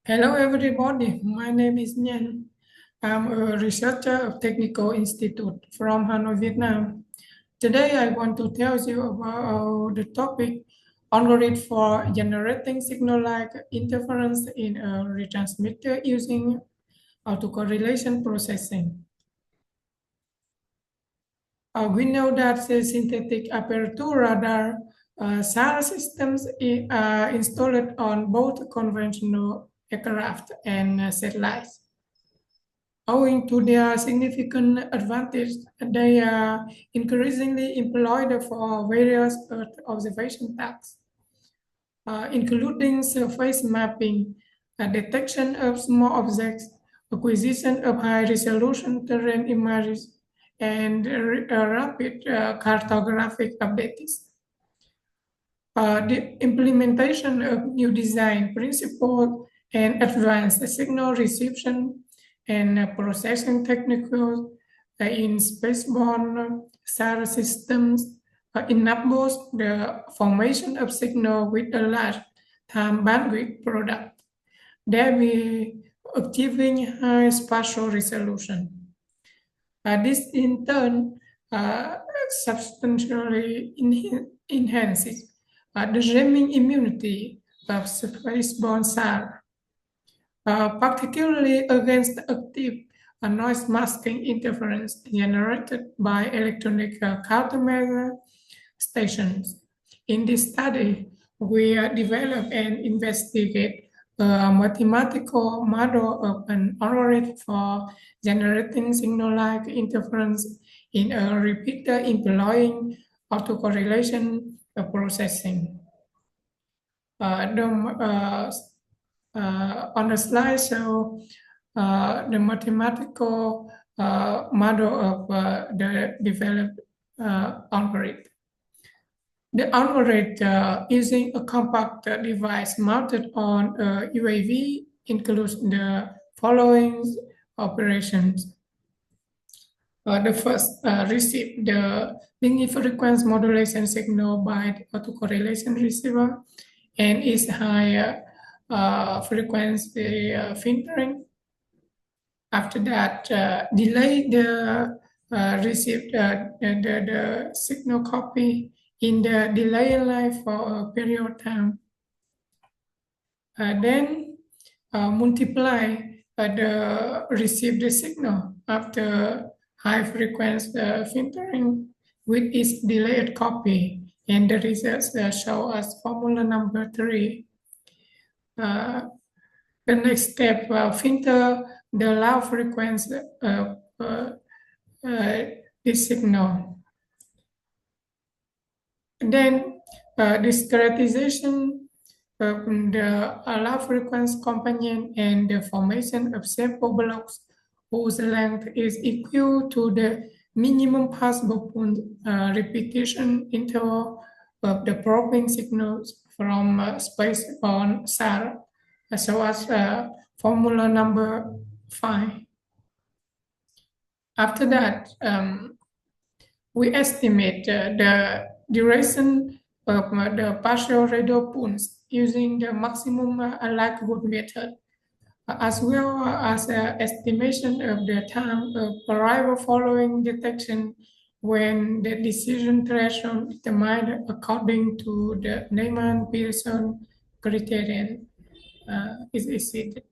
Hello everybody, my name is Nhan. I'm a researcher of Technical Institute from Hanoi, Vietnam. Today I want to tell you about the topic algorithm for generating signal like interference in a retransmitter using autocorrelation processing. We know that the synthetic aperture radar SAR systems are installed on both conventional aircraft and satellites. Owing to their significant advantage, they are increasingly employed for various Earth observation tasks, including surface mapping, detection of small objects, acquisition of high-resolution terrain images, and rapid cartographic updates. The implementation of new design principles and advanced signal reception and processing techniques in spaceborne SAR systems enables the formation of signal with a large time bandwidth product, thereby achieving high spatial resolution. This in turn substantially enhances the jamming immunity of spaceborne SAR, particularly against active noise masking interference generated by electronic countermeasure stations. In this study, we develop and investigate a mathematical model of an algorithm for generating signal-like interference in a repeater employing autocorrelation processing. On the slide, so the mathematical model of the developed algorithm. The algorithm using a compact device mounted on a UAV includes the following operations. The first, receive the Nghi frequency modulation signal by the autocorrelation receiver and its high frequency filtering. After that, delay the received the signal copy in the delay line for a period of time. Then multiply the received signal after high frequency filtering with its delayed copy, and the results show us formula number 3. The next step, filter the low frequency this signal. Then discretization of the low frequency companion and the formation of sample blocks whose length is equal to the minimum possible repetition interval of the probing signals from spaceborne SAR, so as formula number 5. After that, we estimate the duration of the partial radio pulse using the maximum likelihood method, as well as estimation of the time of arrival following detection when the decision threshold determined according to the Neyman-Pearson criterion is exceeded.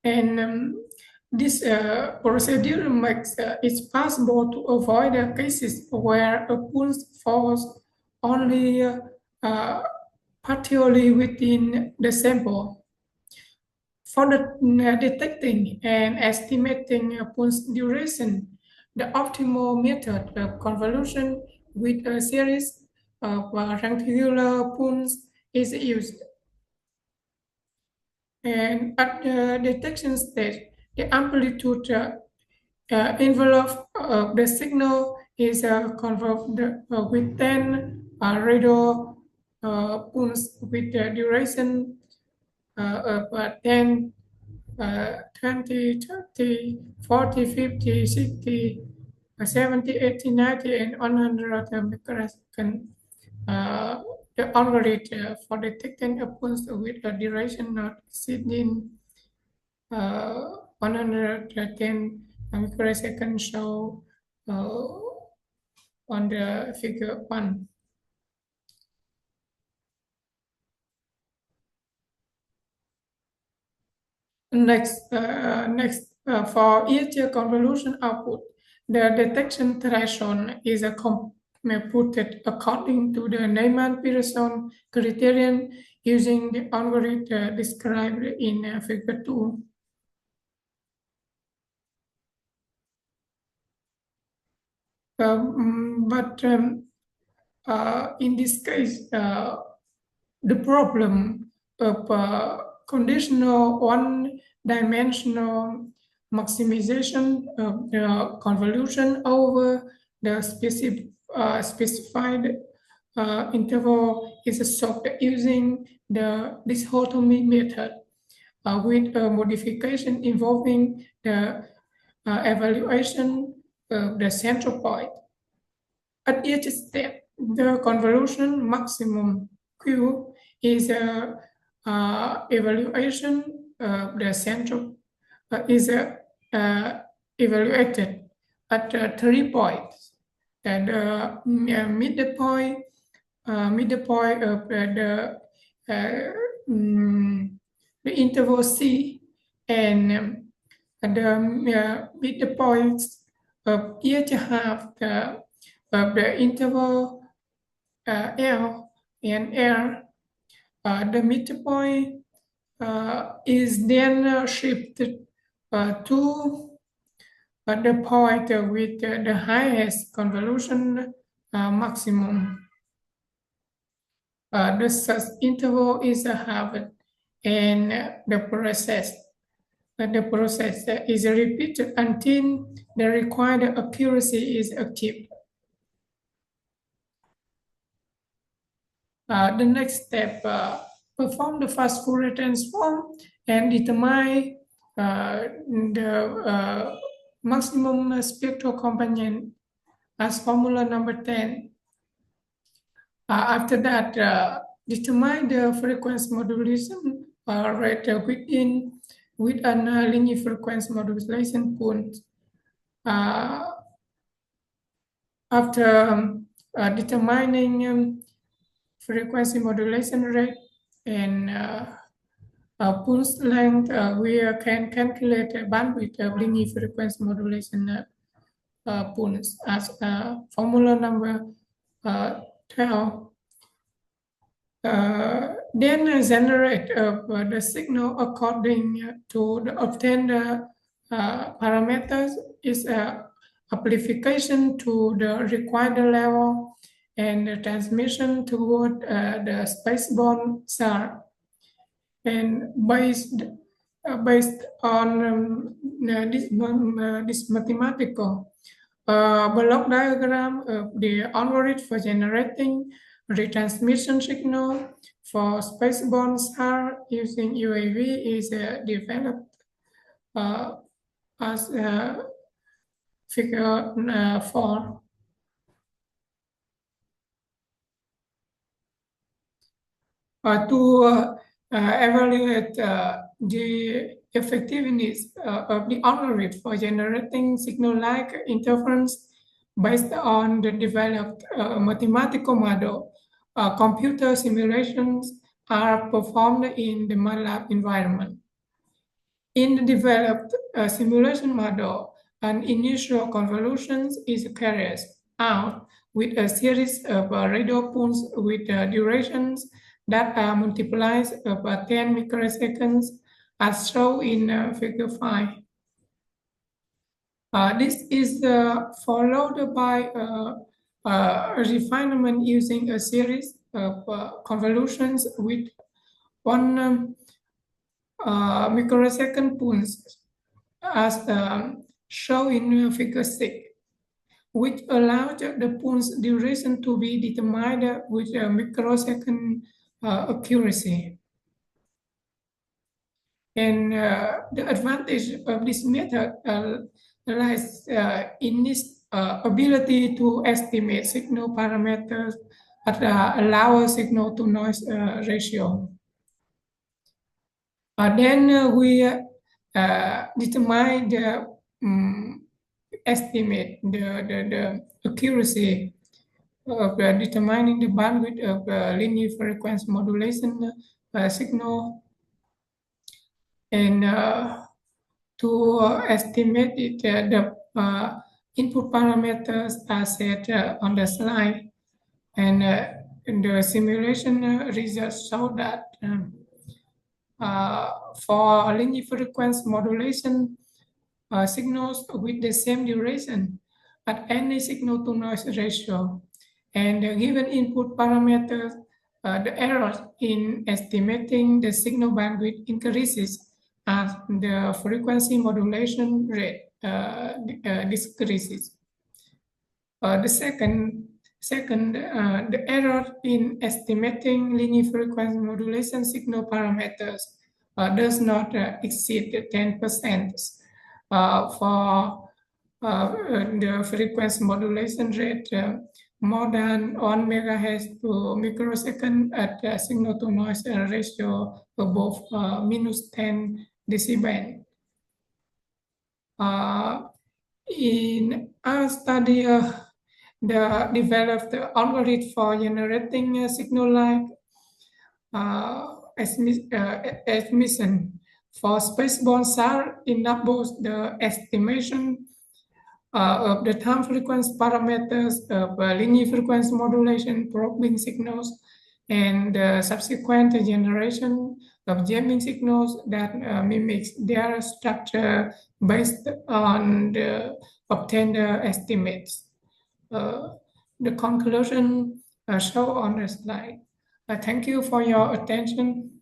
And this procedure makes it possible to avoid cases where a pulse falls only partially within the sample. For detecting and estimating pulse duration, the optimal method of convolution with a series of rectangular pulse is used. And at the detection stage, the amplitude envelope of the signal is converted with 10 radio pulse with the duration of 10, 20, 30, 40, 50, 60, 70, 80, 90, and 100 microsecond the algorithm for detecting a pulse with a duration not exceeding 110 microseconds show on the figure 1. Next, for each convolution output, the detection threshold is computed according to the Neyman-Pearson criterion using the algorithm described in figure 2. In this case, the problem of conditional one-dimensional maximization of the convolution over the specified interval is solved using the dichotomy method with a modification involving the evaluation of the central point. At each step, the convolution maximum Q is a evaluation of the central is evaluated at 3 points. And midpoint of the interval C and the midpoints of each half of the interval L and R. The midpoint is then shifted to the point with the highest convolution maximum. The such interval is halved, and the process is repeated until the required accuracy is achieved. The next step, perform the fast Fourier transform and determine the maximum spectral component as formula number 10. After that, determine the frequency modulation rate with an linear frequency modulation point. After determining frequency modulation rate and pulse length, we can calculate the bandwidth of linear frequency modulation pulse as formula number 12. Then generate the signal according to the obtained parameters is amplification to the required level and the transmission toward the space-bound SAR. And based on this mathematical block diagram of the algorithm for generating retransmission signal for space-bound SAR using UAV is developed as figure 4. To evaluate the effectiveness of the algorithm for generating signal-like interference based on the developed mathematical model, computer simulations are performed in the MATLAB environment. In the developed simulation model, an initial convolution is carried out with a series of radio pulses with durations that are multiplied by 10 microseconds as shown in figure 5. This is followed by a refinement using a series of convolutions with 1 microsecond pulse as shown in figure 6, which allowed the pulse duration to be determined with a microsecond accuracy. And the advantage of this method lies in its ability to estimate signal parameters at a lower signal-to-noise ratio. Then we determine the estimate the accuracy of determining the bandwidth of linear frequency modulation signal, and to estimate it, the input parameters are set on the slide, and the simulation results show that for linear frequency modulation signals with the same duration at any signal-to-noise ratio, and given input parameters, the error in estimating the signal bandwidth increases as the frequency modulation rate decreases. The second, the error in estimating linear frequency modulation signal parameters does not exceed 10%. For the frequency modulation rate more than 1 megahertz per microsecond at signal-to-noise ratio above minus 10 decibel. In our study, the developed algorithm for generating signal like emission for spaceborne SAR enables the estimation of the time frequency parameters of linear frequency modulation probing signals and the subsequent generation of jamming signals that mimics their structure based on the obtained estimates. The conclusion shown on the slide. Thank you for your attention.